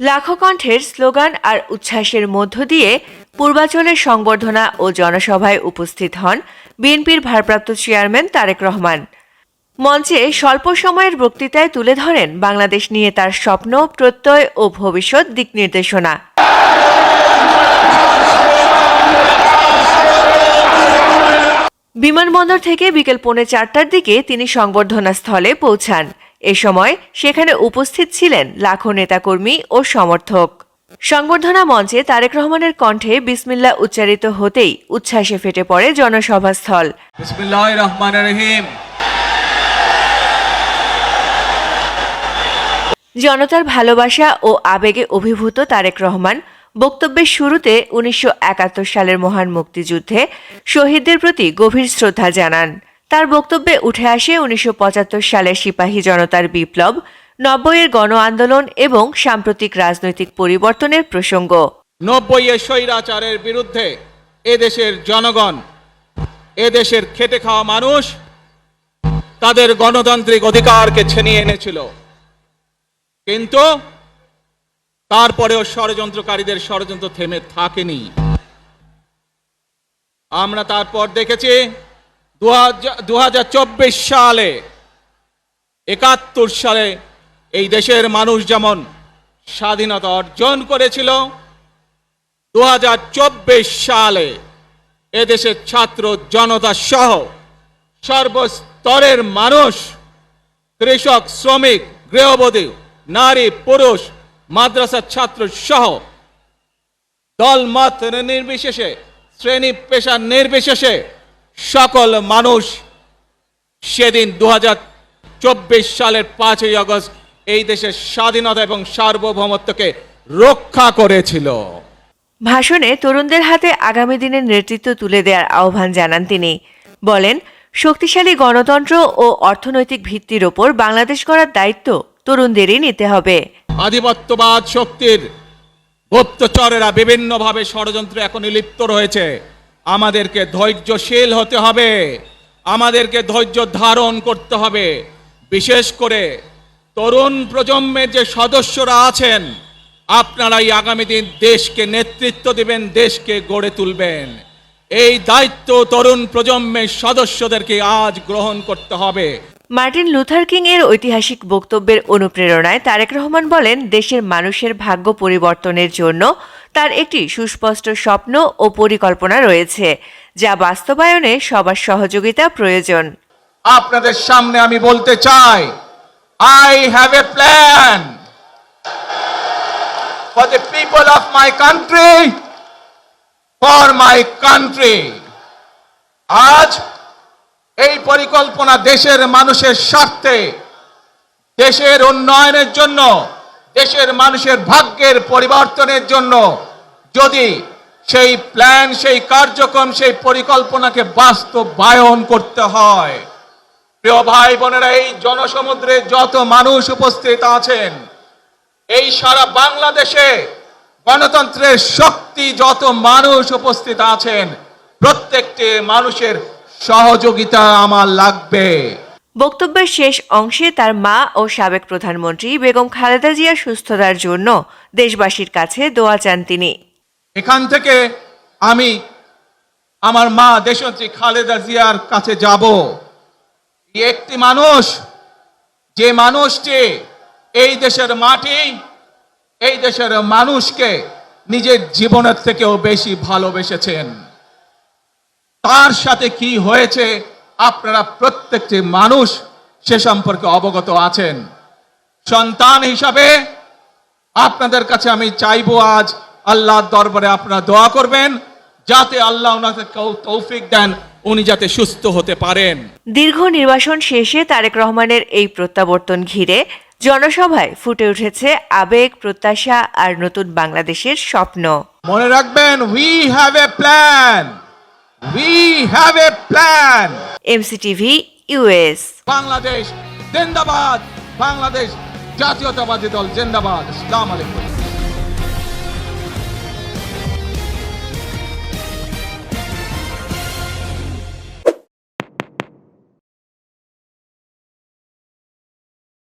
লাখো কণ্ঠের স্লোগান আর উচ্ছ্বাসের মধ্য দিয়ে পূর্বাঞ্চলের সংবর্ধনা ও জনসভায় উপস্থিত হন বিএনপির ভারপ্রাপ্ত চেয়ারম্যান তারেক রহমান। মঞ্চে স্বল্প সময়ের বক্তৃতায় তুলে ধরেন বাংলাদেশ নিয়ে তার স্বপ্ন, প্রত্যয় ও ভবিষ্যৎ দিক নির্দেশনা। বিমানবন্দর থেকে বিকেল 4:45টার দিকে তিনি সংবর্ধনা স্থলে পৌঁছান। এ সময় সেখানে উপস্থিত ছিলেন লাখো নেতাকর্মী ও সমর্থক। সংবর্ধনা মঞ্চে তারেক রহমানের কণ্ঠে বিসমিল্লাহ উচ্চারিত হতেই উচ্ছ্বাসে ফেটে পড়ে জনসভাস্থল। বিসমিল্লাহির রহমানির রহিম। জনতার ভালোবাসা ও আবেগে অভিভূত তারেক রহমান বক্তব্যের শুরুতে 1971 সালের মহান মুক্তিযুদ্ধে শহীদদের প্রতি গভীর শ্রদ্ধা জানান। তার বক্তব্যে উঠে আসে 1975 সালের সিপাহী জনতার বিপ্লব, 90-এর গণ আন্দোলন এবং সাম্প্রতিক রাজনৈতিক পরিবর্তনের প্রসঙ্গ। 90-এর স্বৈরাচারের বিরুদ্ধে এদেশের জনগণ, এদেশের খেটে খাওয়া মানুষ তাদের গণতান্ত্রিক অধিকারকে ছিনিয়ে এনেছিল, কিন্তু তারপরেও ষড়যন্ত্রকারীদের ষড়যন্ত্র থেমে থাকেনি। আমরা তারপর দেখেছি 2024 সালে, 71 সালে এই দেশের মানুষ যেমন স্বাধীনতা অর্জন করেছিল, 2024 সালে এদেশের ছাত্র জনতা সহ সর্বস্তরের মানুষ, কৃষক, শ্রমিক, গৃহবধূ, নারী, পুরুষ, মাদ্রাসার ছাত্র সহ দলমত নির্বিশেষে, শ্রেণী পেশা নির্বিশেষে সকল মানুষ সেদিন 2024 সালের 5ই আগস্ট এই দেশের স্বাধীনতা এবং সার্বভৌমত্বকে রক্ষা করেছিল। ভাষণে তরুণদের হাতে আগামী দিনের নেতৃত্ব তুলে দেওয়ার আহ্বান জানান তিনি। বলেন, শক্তিশালী গণতন্ত্র ও অর্থনৈতিক ভিত্তির ওপর বাংলাদেশ গড়ার দায়িত্ব তরুণদেরই নিতে হবে। আধিপত্যবাদ শক্তির গুপ্তচরেরা বিভিন্নভাবে ষড়যন্ত্রে এখন লিপ্ত রয়েছে। আমাদেরকে ধৈর্যশীল হতে হবে, আমাদেরকে ধৈর্য ধারণ করতে হবে। বিশেষ করে তরুণ প্রজন্মের যে সদস্যরা আছেন, আপনারাই আগামী দিন দেশকে নেতৃত্ব দিবেন, দেশকে গড়ে তুলবেন। এই দায়িত্ব তরুণ প্রজন্মের সদস্যদেরকে আজ গ্রহণ করতে হবে। মার্টিন লুথার কিং এর ঐতিহাসিক বক্তব্যের অনুপ্রেরণায় তারেক রহমান বলেন, দেশের মানুষের ভাগ্য পরিবর্তনের জন্য তার একটি সুস্পষ্ট স্বপ্ন ও পরিকল্পনা রয়েছে, যা বাস্তবায়নে সবার সহযোগিতা প্রয়োজন। আপনাদের সামনে আমি বলতে চাই, I have a plan for the people of my country, for my country. আজ এই পরিকল্পনা দেশের মানুষের স্বার্থে, দেশের উন্নয়নের জন্য, দেশের মানুষের ভাগ্যের পরিবর্তনের জন্য। যদি সেই প্ল্যান, সেই কার্যক্রম, সেই পরিকল্পনাকে বাস্তবায়ন করতে হয়, প্রিয় ভাই বোনেরা, এই জনসমুদ্রে যত মানুষ উপস্থিত আছেন, এই সারা বাংলাদেশে গণতন্ত্রের শক্তি যত মানুষ উপস্থিত আছেন, প্রত্যেকটি মানুষের সহযোগিতা আমার লাগবে। বক্তব্যের শেষ অংশে তার মা ও সাবেক প্রধানমন্ত্রী বেগম খালেদা জিয়ার সুস্থতার জন্য দেশবাসীর কাছে দোয়া চান তিনি। এখান থেকে আমি আমার মা দেশনেত্রী খালেদা জিয়ার কাছে যাব। একটি মানুষ, যে মানুষটি এই দেশের মাটি, এই দেশের মানুষকে নিজের জীবনের থেকেও বেশি ভালোবেসেছেন, তার সাথে কি হয়েছে আপনারা প্রত্যেকটি মানুষ সে সম্পর্কে অবগত আছেন। সন্তান হিসাবে আপনাদের কাছে আমি চাইবো, আজ আল্লাহর দরবারে আপনারা দোয়া করবেন, যাতে আল্লাহ ওনাকে তৌফিক দেন, উনি যাতে সুস্থ হতে পারেন। দীর্ঘ নির্বাসন শেষে তারেক রহমানের এই প্রত্যাবর্তন ঘিরে জনসভায় ফুটে উঠেছে আবেগ, প্রত্যাশা আর নতুন বাংলাদেশের স্বপ্ন। মনে রাখবেন, we have a plan, we have a plan. MCTV US। Bangladesh জিন্দাবাদ, বাংলাদেশ জাতীয়তাবাদী দল জিন্দাবাদ। আসসালামু আলাইকুম।